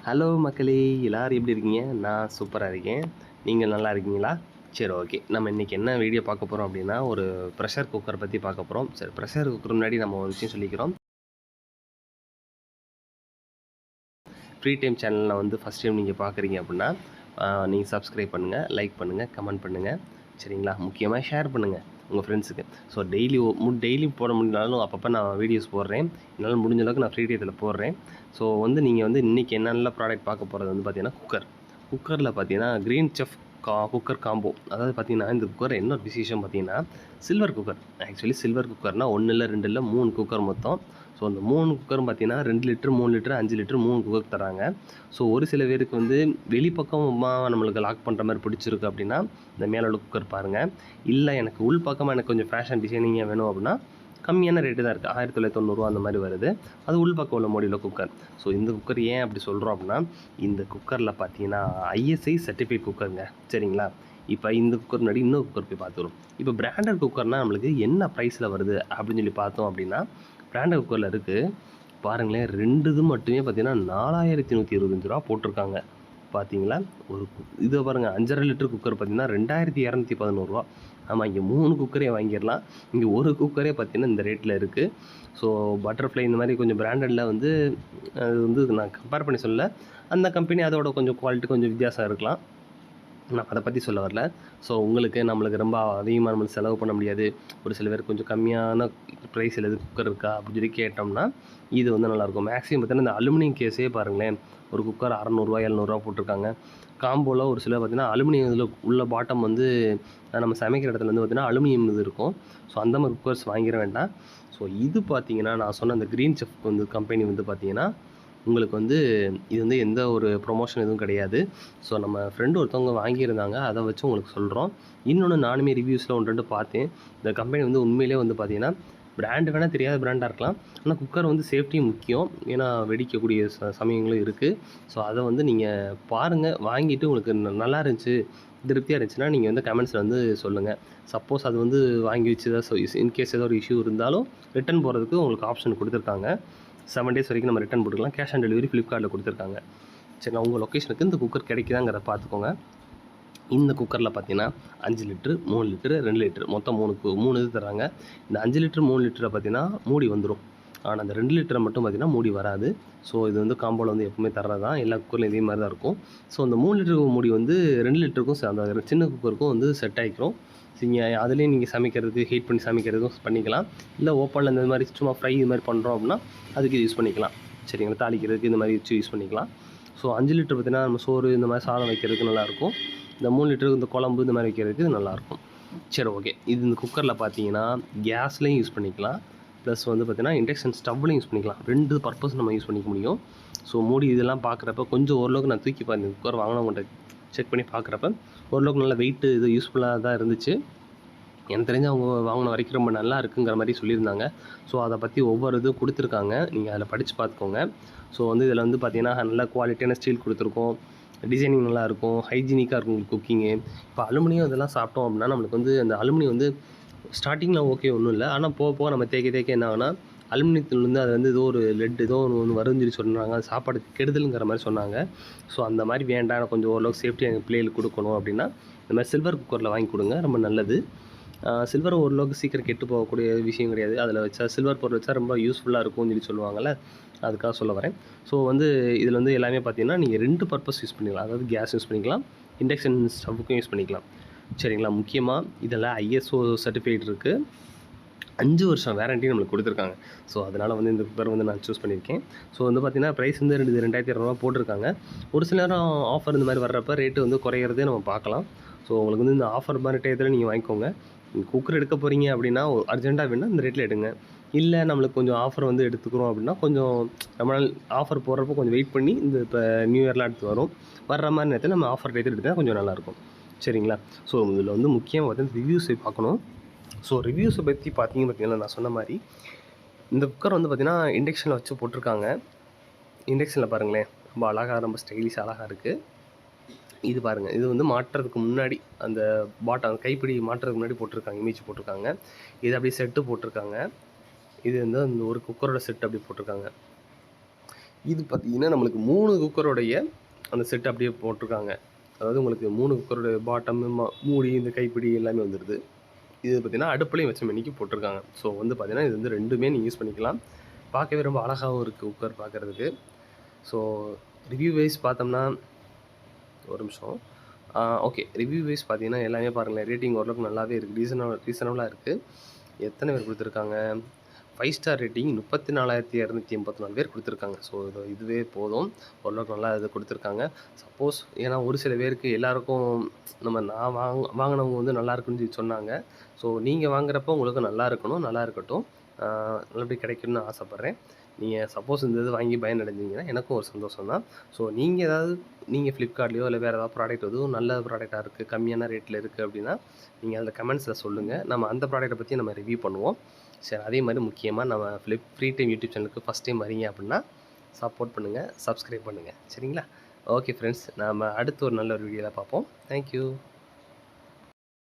Hello மக்களே, எல்லோரும் எப்படி இருக்கீங்க? நான் சூப்பராக இருக்கேன். நீங்கள் நல்லா இருக்கீங்களா? சரி, ஓகே. நம்ம இன்றைக்கி என்ன வீடியோ பார்க்க போகிறோம் அப்படின்னா, ஒரு ப்ரெஷர் குக்கர் பற்றி பார்க்க போகிறோம். சரி, ப்ரெஷர் குக்கர் முன்னாடி நம்ம ஒரு விஷயம் சொல்லிக்கிறோம். ஃப்ரீ டைம் சேனலில் வந்து ஃபஸ்ட் டைம் நீங்கள் பார்க்குறீங்க அப்படின்னா, நீங்கள் சப்ஸ்கிரைப் பண்ணுங்கள், லைக் பண்ணுங்கள், கமெண்ட் பண்ணுங்கள். சரிங்களா? முக்கியமாக ஷேர் பண்ணுங்கள் உங்கள் ஃப்ரெண்ட்ஸுக்கு. ஸோ டெய்லி போட முடியலனாலும் அப்பப்போ நான் வீடியோஸ் போடுறேன். என்னால் முடிஞ்ச அளவுக்கு நான் ஃப்ரீ டயத்தில் போடுறேன். ஸோ வந்து நீங்கள் வந்து இன்றைக்கி என்னென்ன ப்ராடக்ட் பார்க்க போகிறது வந்து பார்த்தீங்கன்னா, குக்கரில் பார்த்தீங்கன்னா கிரீன் செஃப் குக்கர் காம்போ. அதாவது பார்த்தீங்கன்னா, இந்த குக்கர் என்ன விசேஷம் பார்த்தீங்கன்னா, சில்வர் குக்கர். ஆக்சுவலி சில்வர் குக்கர்னால் 1 இல்லை 2 இல்லை 3 குக்கர் மொத்தம். ஸோ அந்த 3 குக்கரும் பார்த்தீங்கன்னா 2 லிட்டர் 3 லிட்டர் 5 லிட்டர் 3 குக்கர் தராங்க. ஸோ ஒரு சில பேருக்கு வந்து வெளிப்பக்கமாக நம்மளுக்கு லாக் பண்ணுற மாதிரி பிடிச்சிருக்கு அப்படின்னா இந்த மேலே உள்ள குக்கர் பாருங்கள். இல்லை எனக்கு உள் பக்கமாக எனக்கு கொஞ்சம் ஃபேஷன் டிசைனிங்காக வேணும் அப்படின்னா கம்மியான ரேட்டு தான் இருக்குது. 1990 அந்த மாதிரி வருது. அது உள் பக்கம் உள்ள மாடியில் குக்கர். ஸோ இந்த குக்கர் ஏன் அப்படி சொல்கிறோம் அப்படின்னா, இந்த குக்கரில் பார்த்தீங்கன்னா ஐஎஸ்ஐ சர்டிஃபைட் குக்கருங்க. சரிங்களா? இப்போ இந்த குக்கர் முன்னாடி இன்னொரு குக்கர் போய் பார்த்துக்கிறோம். இப்போ பிராண்டட் குக்கர்னால் நம்மளுக்கு என்ன ப்ரைஸில் வருது அப்படின்னு சொல்லி பார்த்தோம் அப்படின்னா, பிராண்டட் குக்கரில் இருக்குது பாருங்களேன். 2 இது மட்டுமே பார்த்தீங்கன்னா 4125 போட்டிருக்காங்க. பார்த்தீங்களா? ஒரு இதை பாருங்கள், 5.5 லிட்டர் குக்கர் பார்த்தீங்கன்னா 2211. ஆமாம், இங்கே 3 குக்கரே வாங்கிடலாம். இங்கே ஒரு குக்கரே பார்த்தீங்கன்னா இந்த ரேட்டில் இருக்குது. ஸோ பட்டர்ஃப்ளை இந்த மாதிரி கொஞ்சம் பிராண்டடில் வந்து அது வந்து நான் கம்பேர் பண்ணி சொல்லலை. அந்த கம்பெனி அதோட கொஞ்சம் குவாலிட்டி கொஞ்சம் வித்தியாசம் இருக்கலாம். நான் அதை பற்றி சொல்ல வரல. ஸோ உங்களுக்கு நம்மளுக்கு ரொம்ப அதிகமாக நம்மளுக்கு செலவு பண்ண முடியாது. ஒரு சில பேர் கொஞ்சம் கம்மியான ப்ரைஸில் எது குக்கர் இருக்கா அப்படின்னு சொல்லி கேட்டோம்னா இது வந்து நல்லாயிருக்கும். மேக்ஸிமம் பார்த்தீங்கன்னா இந்த அலுமினியம் கேஸே பாருங்களேன். ஒரு குக்கர் 600 700 போட்டிருக்காங்க. காம்போவில் ஒரு சில பார்த்தீங்கன்னா அலுமினியம் இதில் உள்ள பாட்டம் வந்து நம்ம சமைக்கிற இடத்துல வந்து பார்த்தீங்கன்னா அலுமினியம் இது இருக்கும். ஸோ அந்த மாதிரி குக்கர்ஸ் வாங்கிட வேண்டாம். ஸோ இது பார்த்தீங்கன்னா நான் சொன்ன அந்த க்ரீன் செஃப் வந்து கம்பெனி வந்து பார்த்தீங்கன்னா உங்களுக்கு வந்து இது வந்து எந்த ஒரு ப்ரொமோஷன் எதுவும் கிடையாது. ஸோ நம்ம ஃப்ரெண்டு ஒருத்தவங்க வாங்கியிருந்தாங்க. அதை வச்சு உங்களுக்கு சொல்கிறோம். இன்னொன்று நானுமே ரிவ்யூஸில் 1 2 பார்த்தேன். இந்த கம்பெனி வந்து உண்மையிலே வந்து பார்த்தீங்கன்னா பிராண்டு வேணால் தெரியாத பிராண்டாக இருக்கலாம். ஆனால் குக்கர் வந்து சேஃப்டி முக்கியம். ஏன்னா வெடிக்கக்கூடிய சமயங்களும் இருக்குது. ஸோ அதை வந்து நீங்கள் பாருங்கள். வாங்கிட்டு உங்களுக்கு நல்லா இருந்துச்சு, திருப்தியாக இருந்துச்சுன்னா நீங்கள் வந்து கமெண்ட்ஸில் வந்து சொல்லுங்கள். சப்போஸ் அது வந்து வாங்கி வச்சு ஏதாவது இன்கேஸ் ஏதோ ஒரு இஷ்யூ இருந்தாலும் ரிட்டர்ன் போகிறதுக்கு உங்களுக்கு ஆப்ஷன் கொடுத்துருக்காங்க. 7 டேஸ் வரைக்கும் நம்ம ரிட்டர்ன் போட்டுக்கலாம். கேஷ் ஆன் டெலிவரி ஃப்ளிப்கார்ட்டில் கொடுத்துருக்காங்க. சரி, உங்கள் லொக்கேஷனுக்கு இந்த குக்கர் கிடைக்குதாங்கிறத பார்த்துக்கோங்க. இந்த குக்கரில் பார்த்தீங்கன்னா 5 லிட்டரு 3 லிட்டரு 2 லிட்டரு மொத்தம் 3 இது தராங்க. இந்த 5 லிட்டரு 3 லிட்டரை பார்த்தீங்கன்னா மூடி வந்துடும். ஆனால் அந்த 2 லிட்டரை மட்டும் பார்த்தீங்கன்னா மூடி வராது. ஸோ இது வந்து காம்போவில் வந்து எப்பவுமே தர்றது தான். எல்லா குக்கர்லையும் இதே மாதிரி தான் இருக்கும். ஸோ அந்த 3 லிட்டருக்கு மூடி வந்து 2 லிட்டருக்கும் அந்த சின்ன குக்கருக்கும் வந்து செட் ஆகிக்கிறோம். நீங்கள் அதுலேயும் நீங்கள் சமைக்கிறதுக்கு ஹீட் பண்ணி சமைக்கிறதுக்கும் பண்ணிக்கலாம். இல்லை ஓப்பனில் இந்த மாதிரி சும்மா ஃப்ரை இது மாதிரி பண்ணுறோம் அப்படின்னா அதுக்கு யூஸ் பண்ணிக்கலாம். சரிங்களா? தாளிக்கிறதுக்கு இந்த மாதிரி வச்சு யூஸ் பண்ணிக்கலாம். ஸோ 5 லிட்டர் பார்த்தீங்கன்னா நம்ம சோறு இந்த மாதிரி சாதம் வைக்கிறதுக்கு நல்லாயிருக்கும். இந்த 3 லிட்டருக்கு இந்த குழம்பு இந்த மாதிரி வைக்கிறதுக்கு நல்லாயிருக்கும். சரி, ஓகே. இது இந்த குக்கரில் பார்த்தீங்கன்னா கேஸ்லேயும் யூஸ் பண்ணிக்கலாம். ப்ளஸ் வந்து பார்த்தீங்கன்னா இண்டக்ஷன் ஸ்டவ்லையும் யூஸ் பண்ணிக்கலாம். 2 பர்பஸ் நம்ம யூஸ் பண்ணிக்க முடியும். ஸோ மூடி இதெல்லாம் பார்க்குறப்ப கொஞ்சம் ஓரளவுக்கு நான் தூக்கி பார்த்தேன். குக்கர் வாங்கினவங்கள்ட்ட செக் பண்ணி பார்க்குறப்ப ஓரளவுக்கு நல்ல வெயிட்டு இது யூஸ்ஃபுல்லாக தான் இருந்துச்சு. எனக்கு தெரிஞ்சு அவங்க வாங்கின வரைக்கும் ரொம்ப நல்லா இருக்குங்கிற மாதிரி சொல்லியிருந்தாங்க. ஸோ அதை பற்றி ஒவ்வொரு இதுவும் கொடுத்துருக்காங்க. நீங்கள் அதில் படித்து பார்த்துக்கோங்க. ஸோ வந்து இதில் வந்து பார்த்தீங்கன்னா நல்ல குவாலிட்டியான ஸ்டீல் கொடுத்துருக்கோம். டிசைனிங் நல்லாயிருக்கும். ஹைஜீனிக்காக இருக்கும் உங்களுக்கு குக்கிங்கு. இப்போ அலுமினியம் இதெல்லாம் சாப்பிட்டோம் அப்படின்னா நம்மளுக்கு வந்து அந்த அலுமினியம் வந்து ஸ்டார்டிங்கில் ஓகே ஒன்றும் இல்லை. ஆனால் போக போக நம்ம தேக்க என்ன ஆகுனா அலுமினியத்துலேருந்து அது வந்து ஏதோ ஒரு லெட் ஏதோ ஒன்று வருதுன்னு சொல்லி சொன்னாங்க. அது சாப்பாடுக்கு கெடுதலுங்கிற மாதிரி சொன்னாங்க. ஸோ அந்த மாதிரி வேண்டாம், கொஞ்சம் ஓரளவுக்கு சேஃப்டி எங்கள் பிள்ளைகளுக்கு கொடுக்கணும் அப்படின்னா இந்த மாதிரி சில்வர் குக்கரில் வாங்கி கொடுங்க, ரொம்ப நல்லது. சில்வர் ஓரளவுக்கு சீக்கிரம் கெட்டு போகக்கூடிய விஷயம் கிடையாது. அதில் வச்சா சில்வர் பொருள் வச்சா ரொம்ப யூஸ்ஃபுல்லாக இருக்கும்னு சொல்லி சொல்லுவாங்கள்ல, அதுக்காக சொல்ல வரேன். ஸோ வந்து இதில் வந்து எல்லாமே பார்த்தீங்கன்னா நீங்கள் 2 பர்பஸ் யூஸ் பண்ணிக்கலாம். அதாவது கேஸ் யூஸ் பண்ணிக்கலாம், இண்டக்ஷன் ஸ்டவ்வுக்கும் யூஸ் பண்ணிக்கலாம். சரிங்களா? முக்கியமாக இதில் ஐஎஸ்ஓ சர்டிஃபிகேட் இருக்குது. 5 வருஷம் வேரண்டி நம்மளுக்கு கொடுத்துருக்காங்க. ஸோ அதனால் வந்து இந்த குக்கர் வந்து நான் சூஸ் பண்ணியிருக்கேன். ஸோ வந்து பார்த்தீங்கன்னா ப்ரைஸ் வந்து 2200 போட்டிருக்காங்க. ஒரு சில நேரம் ஆஃபர் இந்த மாதிரி வர்றப்போ ரேட்டு வந்து குறையிறதே நம்ம பார்க்கலாம். ஸோ உங்களுக்கு வந்து இந்த ஆஃபர் மாதிரி டயத்தில் நீங்கள் வாங்கிக்கோங்க. நீங்கள் குக்கர் எடுக்க போகிறீங்க அப்படின்னா அர்ஜென்ட்டாக வேணுன்னா இந்த ரேட்டில் எடுங்க. இல்லை நம்மளுக்கு கொஞ்சம் ஆஃபர் வந்து எடுத்துக்கிறோம் அப்படின்னா கொஞ்சம் ரொம்ப நாள் ஆஃபர் போடுறப்போ கொஞ்சம் வெயிட் பண்ணி இந்த இப்போ நியூ இயர்லாம் அடுத்து வர்ற மாதிரி நேரத்தில் நம்ம ஆஃபர் டயத்தில் எடுத்தால் கொஞ்சம் நல்லாயிருக்கும். சரிங்களா? ஸோ இதில் வந்து முக்கியமாக வந்து ரிவ்யூஸை பார்க்கணும். ஸோ ரிவ்யூஸை பற்றி பார்த்தீங்கன்னா நான் சொன்ன மாதிரி இந்த குக்கர் வந்து பார்த்திங்கன்னா இண்டக்ஷனில் வச்சு போட்டிருக்காங்க. இண்டக்ஷனில் பாருங்களேன், ரொம்ப அழகாக ரொம்ப ஸ்டைலிஷ் அழகாக இருக்குது. இது பாருங்கள், இது வந்து மாட்டுறதுக்கு முன்னாடி அந்த பாட்டம் கைப்பிடி மாட்டுறதுக்கு முன்னாடி போட்டிருக்காங்க, இமேஜ் போட்டிருக்காங்க. இது அப்படியே செட்டு போட்டிருக்காங்க. இது வந்து அந்த ஒரு குக்கரோட செட் அப்படி போட்டிருக்காங்க. இது பார்த்தீங்கன்னா நம்மளுக்கு 3 குக்கருடைய அந்த செட் அப்படியே போட்டிருக்காங்க. அதாவது உங்களுக்கு 3 குக்கருடைய பாட்டம், மூடி, இந்த கைப்பிடி எல்லாமே வந்துடுது. இது பார்த்தீங்கன்னா அடுப்புலையும் வச்ச மேனிக்கு போட்டிருக்காங்க. ஸோ வந்து பார்த்தீங்கன்னா இது வந்து 2மே நீங்கள் யூஸ் பண்ணிக்கலாம். பார்க்கவே ரொம்ப அழகாகவும் இருக்குது குக்கர் பார்க்குறதுக்கு. ஸோ ரிவ்யூ வைஸ் பார்த்தோம்னா ஒரு நிமிஷம். ஓகே. ரிவ்யூ வைஸ் பார்த்தீங்கன்னா எல்லாமே பாருங்களேன், ரேட்டிங் ஓரளவுக்கு நல்லாவே இருக்குது. ரீசனபுளாக இருக்குது. எத்தனை பேர் கொடுத்துருக்காங்க? 5 ஸ்டார் ரேட்டிங் 34,284 பேர் கொடுத்துருக்காங்க. ஸோ இதுவே போதும். ஓரளவுக்கு நல்லா இது கொடுத்துருக்காங்க. சப்போஸ் ஏன்னா ஒரு சில பேருக்கு எல்லாருக்கும் நான் வாங்கினவங்க வந்து நல்லா இருக்குன்னு சொல்லி சொன்னாங்க. ஸோ நீங்கள் வாங்குறப்போ உங்களுக்கு நல்லா இருக்கணும், நல்லா இருக்கட்டும். நல்லபடி கிடைக்கணும்னு ஆசைப்பட்றேன். நீங்கள் சப்போஸ் இந்த இது வாங்கி பயனடைஞ்சிங்கன்னா எனக்கும் ஒரு சந்தோஷம் தான். ஸோ நீங்கள் ஃப்ளிப்கார்ட்லேயோ இல்லை வேறு ஏதாவது ப்ராடக்ட் எதுவும் நல்ல ப்ராடக்டாக இருக்குது, கம்மியான ரேட்டில் இருக்குது அப்படின்னா நீங்கள் அதில் கமெண்ட்ஸில் சொல்லுங்கள். நம்ம அந்த ப்ராடக்ட்டை பற்றி நம்ம ரிவ்யூ பண்ணுவோம். சரி, அதே மாதிரி முக்கியமாக நம்ம ஃப்ரீ டைம் யூடியூப் சேனலுக்கு ஃபஸ்ட் டைம் வரீங்க அப்படின்னா சப்போர்ட் பண்ணுங்கள், சப்ஸ்கிரைப் பண்ணுங்கள். சரிங்களா? ஓகே ஃப்ரெண்ட்ஸ், நாம் அடுத்து ஒரு நல்ல ஒரு வீடியோவில் பார்ப்போம். தேங்க்யூ.